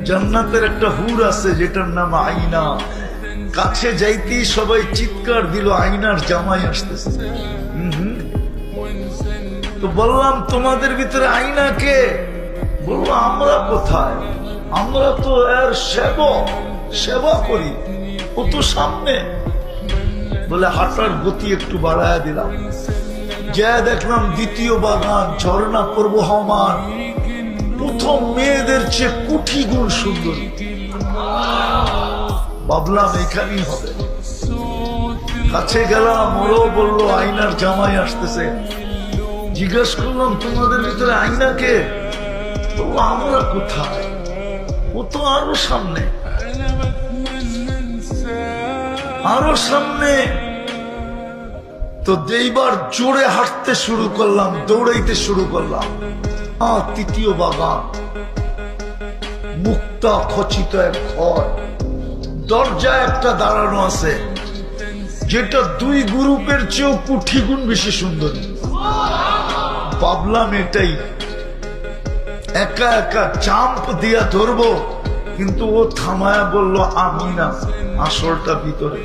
জান্নাতের একটা হুর আছে যেটার নাম আইনা। কাছে যাইতেই সবাই চিৎকার দিল, আইনার জামাই আসতেছে। তো বললাম তোমাদের ভিতরে আইনা কে? বললো আমরা কোথায়, আমরা তো এর সেবা করি, ও তো সামনে। বলে হাঁটার গতি একটু বাড়ায় দিলাম, যা দেখলাম দ্বিতীয় বাগান, ঝর্ণা প্রবহমান, প্রথম মেয়েদের চেয়ে কোটি গুণ সুন্দর। ভাবলাম এখানেই হবে। কাছে গেলাম, ওরও বললো আইনার জামাই আসতেছে। জিজ্ঞেস করলাম তোমাদের ভিতরে আইনা কে? বললো আমরা কোথায়, ও তো আরো সামনে, আরো সামনে। তো এইবার জোরে হাঁটতে শুরু করলাম, দৌড়াইতে শুরু করলাম। তৃতীয় বাগান, মুক্তা খচিত এক ঘর, দরজায় একটা দাঁড়ানো আছে যেটা দুই গ্রুপের চেয়েও কোটি গুণ বেশি সুন্দরী। ভাবলাম এটাই। একা একা জাম্প দিয়া ধরবো, কিন্তু ও থামায়া বলল আমি না, আসলটা ভিতরে।